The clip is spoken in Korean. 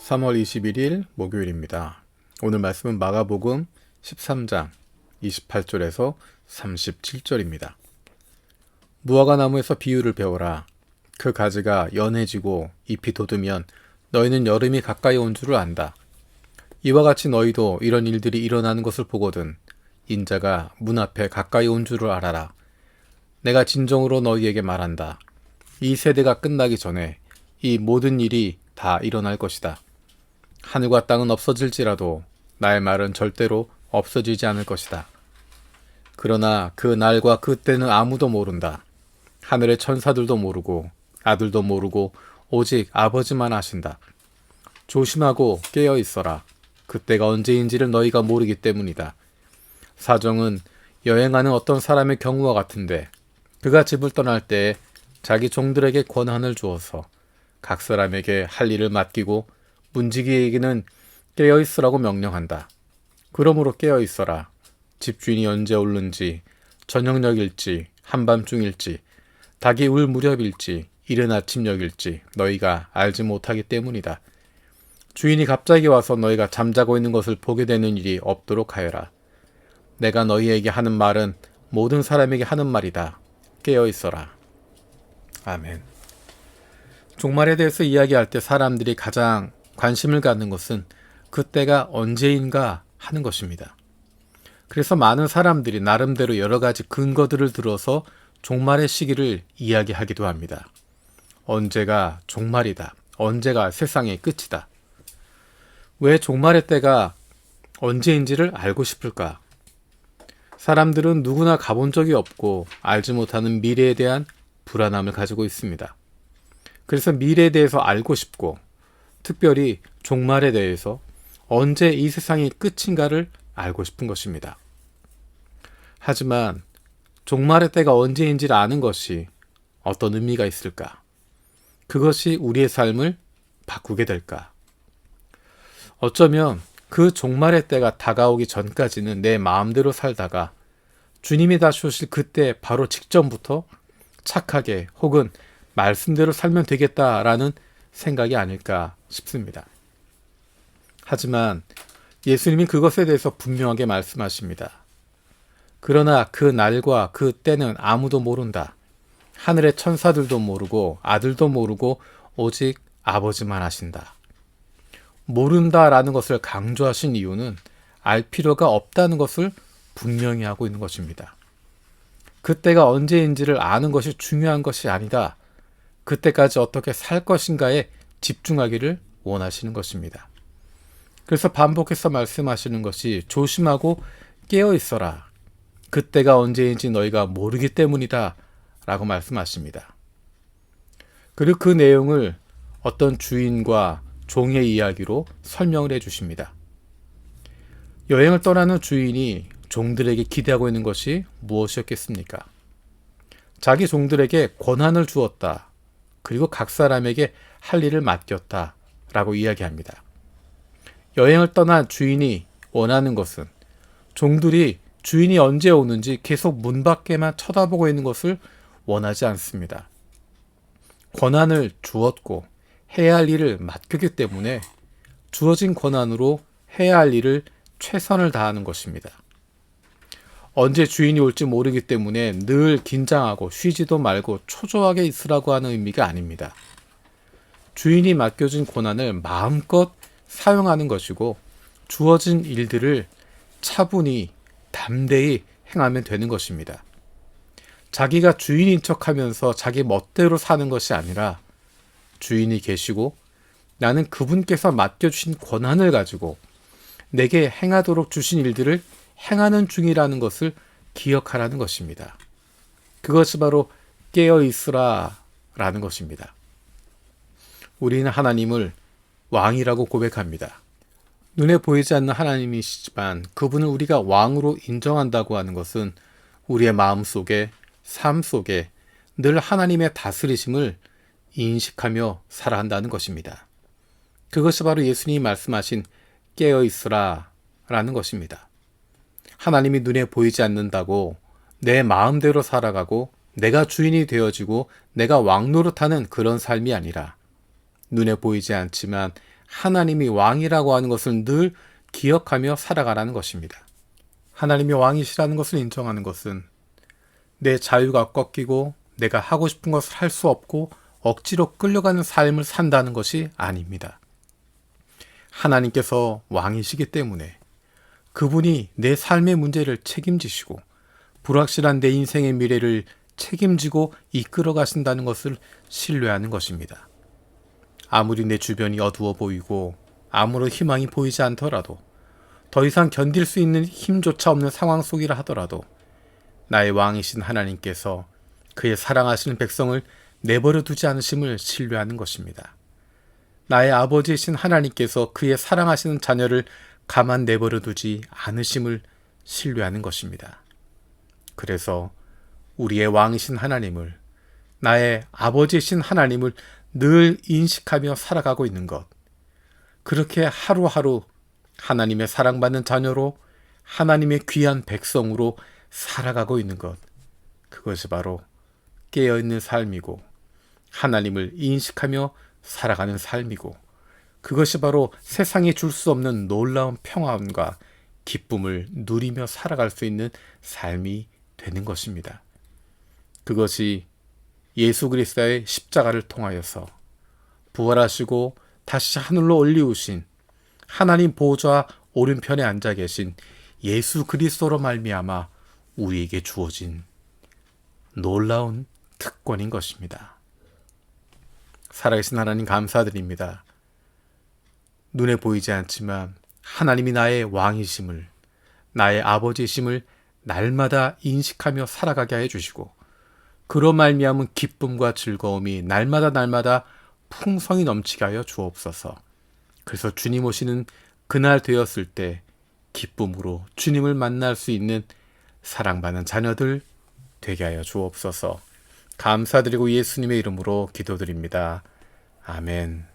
3월 21일 목요일입니다. 오늘 말씀은 마가복음 13장 28절에서 37절입니다. 무화과 나무에서 비유를 배워라. 그 가지가 연해지고 잎이 돋으면 너희는 여름이 가까이 온 줄을 안다. 이와 같이 너희도 이런 일들이 일어나는 것을 보거든 인자가 문 앞에 가까이 온 줄을 알아라. 내가 진정으로 너희에게 말한다. 이 세대가 끝나기 전에 이 모든 일이 다 일어날 것이다. 하늘과 땅은 없어질지라도 나의 말은 절대로 없어지지 않을 것이다. 그러나 그 날과 그 때는 아무도 모른다. 하늘의 천사들도 모르고 아들도 모르고 오직 아버지만 아신다. 조심하고 깨어 있어라. 그때가 언제인지를 너희가 모르기 때문이다. 사정은 여행하는 어떤 사람의 경우와 같은데 그가 집을 떠날 때에 자기 종들에게 권한을 주어서 각 사람에게 할 일을 맡기고 문지기에게는 깨어있으라고 명령한다. 그러므로 깨어있어라. 집주인이 언제 오는지, 저녁녘일지, 한밤중일지, 닭이 울 무렵일지, 이른 아침녘일지 너희가 알지 못하기 때문이다. 주인이 갑자기 와서 너희가 잠자고 있는 것을 보게 되는 일이 없도록 하여라. 내가 너희에게 하는 말은 모든 사람에게 하는 말이다. 깨어있어라. 아멘. 종말에 대해서 이야기할 때 사람들이 가장 관심을 갖는 것은 그때가 언제인가 하는 것입니다. 그래서 많은 사람들이 나름대로 여러 가지 근거들을 들어서 종말의 시기를 이야기하기도 합니다. 언제가 종말이다. 언제가 세상의 끝이다. 왜 종말의 때가 언제인지를 알고 싶을까? 사람들은 누구나 가본 적이 없고 알지 못하는 미래에 대한 불안함을 가지고 있습니다. 그래서 미래에 대해서 알고 싶고 특별히 종말에 대해서 언제 이 세상이 끝인가를 알고 싶은 것입니다. 하지만 종말의 때가 언제인지를 아는 것이 어떤 의미가 있을까? 그것이 우리의 삶을 바꾸게 될까? 어쩌면 그 종말의 때가 다가오기 전까지는 내 마음대로 살다가 주님이 다시 오실 그때 바로 직전부터 착하게 혹은 말씀대로 살면 되겠다라는 생각이 아닐까 싶습니다. 하지만 예수님이 그것에 대해서 분명하게 말씀하십니다. 그러나 그 날과 그 때는 아무도 모른다. 하늘의 천사들도 모르고 아들도 모르고 오직 아버지만 아신다. 모른다라는 것을 강조하신 이유는 알 필요가 없다는 것을 분명히 하고 있는 것입니다. 그때가 언제인지를 아는 것이 중요한 것이 아니다. 그때까지 어떻게 살 것인가에 집중하기를 원하시는 것입니다. 그래서 반복해서 말씀하시는 것이 조심하고 깨어 있어라. 그때가 언제인지 너희가 모르기 때문이다. 라고 말씀하십니다. 그리고 그 내용을 어떤 주인과 종의 이야기로 설명을 해주십니다. 여행을 떠나는 주인이 종들에게 기대하고 있는 것이 무엇이었겠습니까? 자기 종들에게 권한을 주었다. 그리고 각 사람에게 할 일을 맡겼다. 라고 이야기합니다. 여행을 떠난 주인이 원하는 것은 종들이 주인이 언제 오는지 계속 문 밖에만 쳐다보고 있는 것을 원하지 않습니다. 권한을 주었고 해야 할 일을 맡겼기 때문에 주어진 권한으로 해야 할 일을 최선을 다하는 것입니다. 언제 주인이 올지 모르기 때문에 늘 긴장하고 쉬지도 말고 초조하게 있으라고 하는 의미가 아닙니다. 주인이 맡겨진 권한을 마음껏 사용하는 것이고 주어진 일들을 차분히 담대히 행하면 되는 것입니다. 자기가 주인인 척하면서 자기 멋대로 사는 것이 아니라 주인이 계시고 나는 그분께서 맡겨주신 권한을 가지고 내게 행하도록 주신 일들을 행하는 중이라는 것을 기억하라는 것입니다. 그것이 바로 깨어있으라 라는 것입니다. 우리는 하나님을 왕이라고 고백합니다. 눈에 보이지 않는 하나님이시지만 그분을 우리가 왕으로 인정한다고 하는 것은 우리의 마음 속에, 삶 속에 늘 하나님의 다스리심을 인식하며 살아야 한다는 것입니다. 그것이 바로 예수님이 말씀하신 깨어있으라 라는 것입니다. 하나님이 눈에 보이지 않는다고 내 마음대로 살아가고 내가 주인이 되어지고 내가 왕노릇하는 그런 삶이 아니라 눈에 보이지 않지만 하나님이 왕이라고 하는 것을 늘 기억하며 살아가라는 것입니다. 하나님이 왕이시라는 것을 인정하는 것은 내 자유가 꺾이고 내가 하고 싶은 것을 할 수 없고 억지로 끌려가는 삶을 산다는 것이 아닙니다. 하나님께서 왕이시기 때문에 그분이 내 삶의 문제를 책임지시고 불확실한 내 인생의 미래를 책임지고 이끌어 가신다는 것을 신뢰하는 것입니다. 아무리 내 주변이 어두워 보이고 아무런 희망이 보이지 않더라도 더 이상 견딜 수 있는 힘조차 없는 상황 속이라 하더라도 나의 왕이신 하나님께서 그의 사랑하시는 백성을 내버려 두지 않으심을 신뢰하는 것입니다. 나의 아버지이신 하나님께서 그의 사랑하시는 자녀를 가만 내버려 두지 않으심을 신뢰하는 것입니다. 그래서 우리의 왕이신 하나님을, 나의 아버지이신 하나님을 늘 인식하며 살아가고 있는 것, 그렇게 하루하루 하나님의 사랑받는 자녀로 하나님의 귀한 백성으로 살아가고 있는 것, 그것이 바로 깨어있는 삶이고 하나님을 인식하며 살아가는 삶이고 그것이 바로 세상에 줄 수 없는 놀라운 평안과 기쁨을 누리며 살아갈 수 있는 삶이 되는 것입니다. 그것이 예수 그리스도의 십자가를 통하여서 부활하시고 다시 하늘로 올리우신 하나님 보좌 오른편에 앉아 계신 예수 그리스도로 말미암아 우리에게 주어진 놀라운 특권인 것입니다. 살아계신 하나님 감사드립니다. 눈에 보이지 않지만 하나님이 나의 왕이심을, 나의 아버지이심을 날마다 인식하며 살아가게 해주시고 그로 말미암은 기쁨과 즐거움이 날마다 풍성히 넘치게 하여 주옵소서. 그래서 주님 오시는 그날 되었을 때 기쁨으로 주님을 만날 수 있는 사랑받는 자녀들 되게 하여 주옵소서. 감사드리고 예수님의 이름으로 기도드립니다. 아멘.